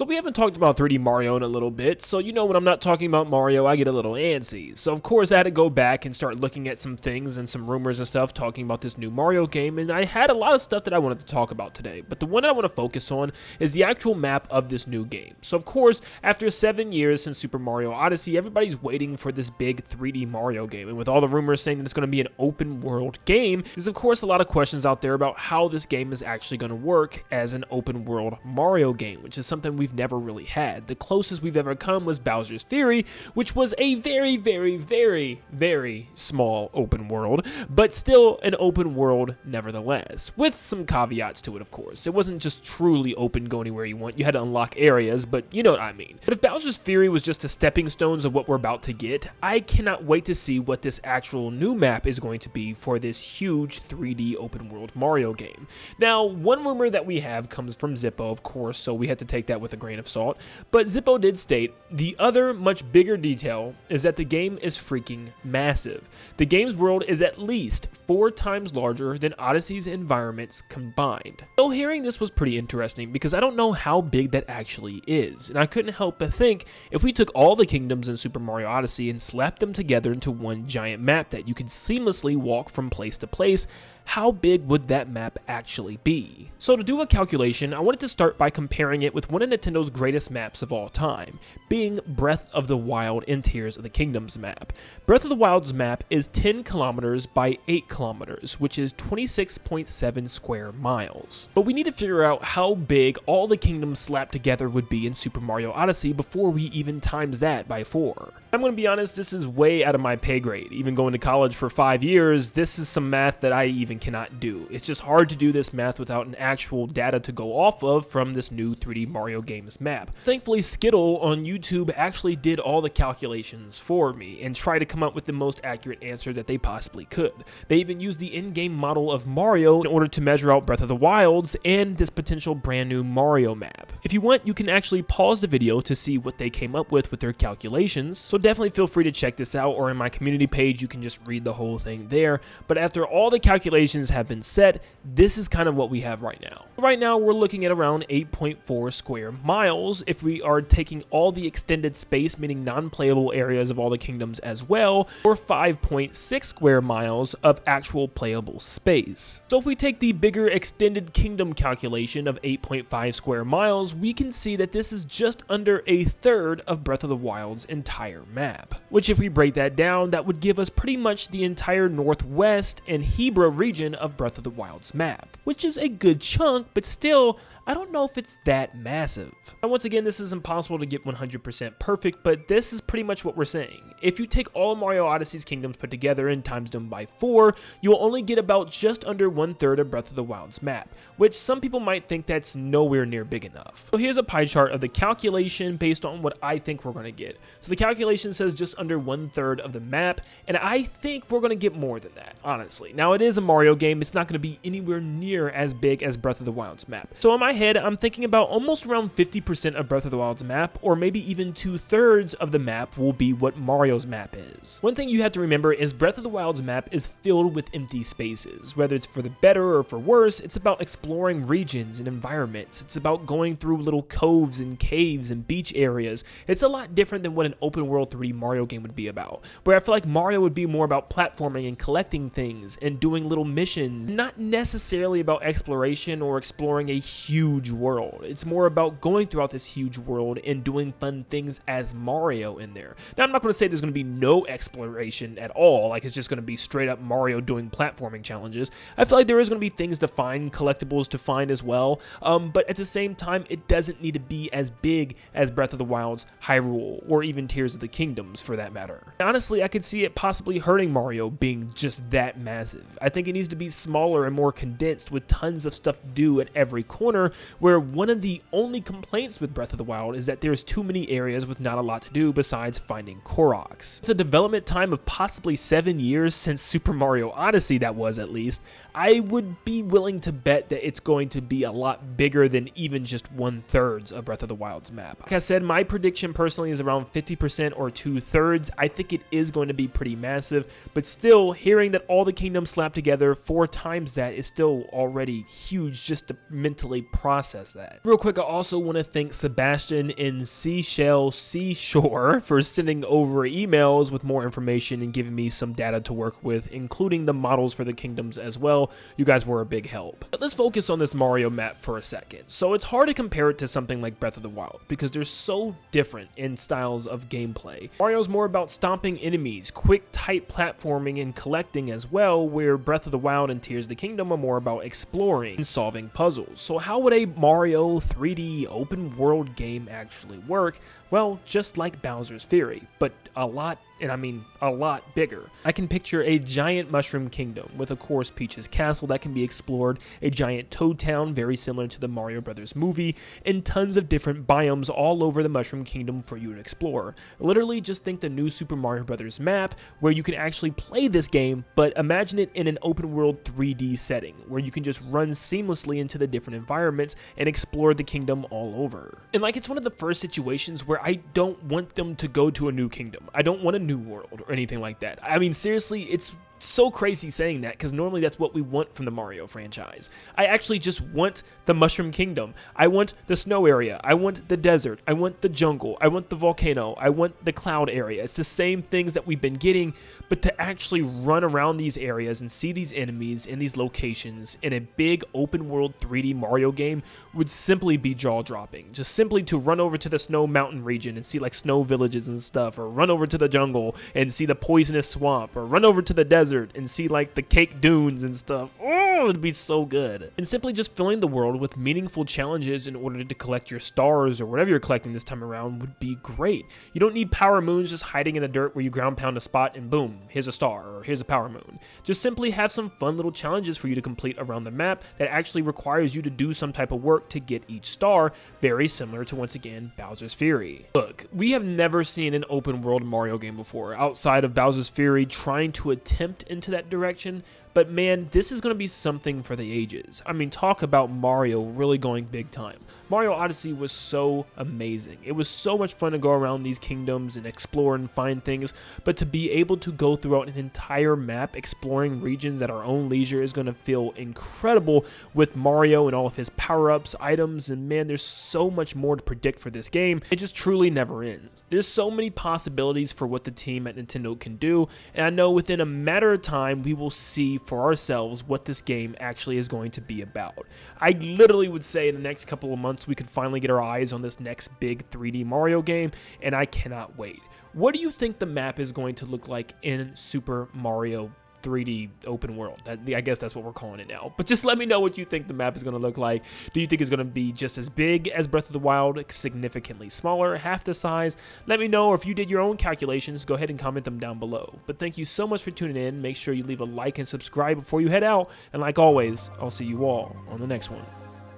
So we haven't talked about 3D Mario in a little bit, so you know when I'm not talking about Mario, I get a little antsy. So of course I had to go back and start looking at some things and some rumors and stuff talking about this new Mario game, and I had a lot of stuff that I wanted to talk about today, but the one I want to focus on is the actual map of this new game. So of course, after 7 years since Super Mario Odyssey, everybody's waiting for this big 3D Mario game, and with all the rumors saying that it's going to be an open world game, there's of course a lot of questions out there about how this game is actually going to work as an open world Mario game, which is something we've never really had. The closest we've ever come was Bowser's Fury, which was a very, very, very, very small open world, but still an open world nevertheless, with some caveats to it, of course. It wasn't just truly open, go anywhere you want. You had to unlock areas, but you know what I mean. But if Bowser's Fury was just a stepping stones of what we're about to get, I cannot wait to see what this actual new map is going to be for this huge 3D open world Mario game. Now, one rumor that we have comes from Zippo, of course, so we had to take that with a grain of salt, but Zippo did state the other much bigger detail is that the game is freaking massive. The game's world is at least 4 times larger than Odyssey's environments combined. So hearing this was pretty interesting because I don't know how big that actually is, and I couldn't help but think if we took all the kingdoms in Super Mario Odyssey and slapped them together into one giant map that you could seamlessly walk from place to place, how big would that map actually be? So to do a calculation, I wanted to start by comparing it with one of Nintendo's greatest maps of all time, being Breath of the Wild in Tears of the Kingdoms map. Breath of the Wild's map is 10 kilometers by 8 kilometers, which is 26.7 square miles. But we need to figure out how big all the kingdoms slapped together would be in Super Mario Odyssey before we even times that by 4. I'm going to be honest, this is way out of my pay grade. Even going to college for 5 years, this is some math that I even cannot do. It's just hard to do this math without an actual data to go off of from this new 3D Mario games map. Thankfully, Skittle on YouTube actually did all the calculations for me and tried to come up with the most accurate answer that they possibly could. They even used the in-game model of Mario in order to measure out Breath of the Wild's and this potential brand new Mario map. If you want, you can actually pause the video to see what they came up with their calculations, so definitely feel free to check this out, or in my community page you can just read the whole thing there. But after all the calculations have been set, this is kind of what we have right now. Right now we're looking at around 8.4 square miles if we are taking all the extended space, meaning non-playable areas of all the kingdoms as well, or 5.6 square miles of actual playable space. So if we take the bigger extended kingdom calculation of 8.5 square miles, we can see that this is just under a third of Breath of the Wild's entire map, which if we break that down, that would give us pretty much the entire northwest and Hebra region of Breath of the Wild's map, which is a good chunk, but still, I don't know if it's that massive. And once again, this is impossible to get 100% perfect, but this is pretty much what we're saying. If you take all Mario Odyssey's kingdoms put together and times them by 4, you'll only get about just under 1/3 of Breath of the Wild's map, which some people might think that's nowhere near big enough. So here's a pie chart of the calculation based on what I think we're going to get. So the calculation says just under 1/3 of the map, and I think we're going to get more than that, honestly. Now, it is a Mario game. It's not going to be anywhere near as big as Breath of the Wild's map. So in my head, I'm thinking about almost around 50% of Breath of the Wild's map, or maybe even 2/3 of the map will be what Mario's map is. One thing you have to remember is Breath of the Wild's map is filled with empty spaces. Whether it's for the better or for worse, it's about exploring regions and environments. It's about going through little coves and caves and beach areas. It's a lot different than what an open world 3D Mario game would be about, where I feel like Mario would be more about platforming and collecting things and doing little missions, not necessarily about exploration or exploring a huge world. It's more about going throughout this huge world and doing fun things as Mario in there. Now, I'm not going to say there's going to be no exploration at all, like it's just going to be straight up Mario doing platforming challenges. I feel like there is going to be things to find, collectibles to find as well, but at the same time, it doesn't need to be as big as Breath of the Wild's Hyrule, or even Tears of the Kingdoms for that matter. Honestly, I could see it possibly hurting Mario being just that massive. I think it needs to be smaller and more condensed with tons of stuff to do at every corner, where one of the only complaints with Breath of the Wild is that there's too many areas with not a lot to do besides finding Koroks. With a development time of possibly 7 years since Super Mario Odyssey, that was at least, I would be willing to bet that it's going to be a lot bigger than even just 1/3 of Breath of the Wild's map. Like I said, my prediction personally is around 50% or 2/3. I think it is going to be pretty massive, but still, hearing that all the kingdoms slapped together 4 times that is still already huge just to mentally process that. Real quick, I also want to thank Sebastian in Seashore for sending over emails with more information and giving me some data to work with, including the models for the kingdoms as well. You guys were a big help. But let's focus on this Mario map for a second. So it's hard to compare it to something like Breath of the Wild because they're so different in styles of gameplay. Mario's more about stomping enemies, quick, tight platforming, and collecting as well, where Breath of the Wild and Tears of the Kingdom are more about exploring and solving puzzles. So how would a Mario 3D open world game actually work? Well, just like Bowser's Fury, but a lot, and I mean a lot bigger. I can picture a giant mushroom kingdom with, of course, Peach's castle that can be explored, a giant Toad Town very similar to the Mario Brothers movie, and tons of different biomes all over the Mushroom Kingdom for you to explore. Literally just think the new Super Mario Brothers map where you can actually play this game, but imagine it in an open world 3D setting where you can just run seamlessly into the different environments and explore the kingdom all over. And like, it's one of the first situations where I don't want them to go to a new kingdom. I don't want a new world or anything like that. I mean, seriously, it's so crazy saying that because normally that's what we want from the Mario franchise. I actually just want the Mushroom Kingdom. I want the snow area. I want the desert. I want the jungle. I want the volcano. I want the cloud area. It's the same things that we've been getting, but to actually run around these areas and see these enemies in these locations in a big open world 3D Mario game would simply be jaw-dropping. Just simply to run over to the snow mountain region and see like snow villages and stuff, or run over to the jungle and see the poisonous swamp, or run over to the desert and see like the cake dunes and stuff. Oh, it'd be so good. And simply just filling the world with meaningful challenges in order to collect your stars or whatever you're collecting this time around would be great. You don't need power moons just hiding in the dirt where you ground pound a spot and boom, here's a star or here's a power moon. Just simply have some fun little challenges for you to complete around the map that actually requires you to do some type of work to get each star, very similar to, once again, Bowser's Fury. Look, we have never seen an open world Mario game before outside of Bowser's Fury trying to attempt into that direction, but man, this is going to be something for the ages. I mean, talk about Mario really going big time. Mario Odyssey was so amazing. It was so much fun to go around these kingdoms and explore and find things, but to be able to go throughout an entire map exploring regions at our own leisure is going to feel incredible with Mario and all of his power-ups, items, and man, there's so much more to predict for this game. It just truly never ends. There's so many possibilities for what the team at Nintendo can do, and I know within a matter of time we will see for ourselves what this game actually is going to be about. I literally would say in the next couple of months we could finally get our eyes on this next big 3D Mario game, and I cannot wait. What do you think the map is going to look like in Super Mario 3D open world? I guess that's what we're calling it now. But just let me know what you think the map is going to look like. Do you think it's going to be just as big as Breath of the Wild, significantly smaller, half the size? Let me know, or if you did your own calculations, go ahead and comment them down below. But thank you so much for tuning in. Make sure you leave a like and subscribe before you head out. And like always, I'll see you all on the next one.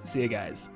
See you guys.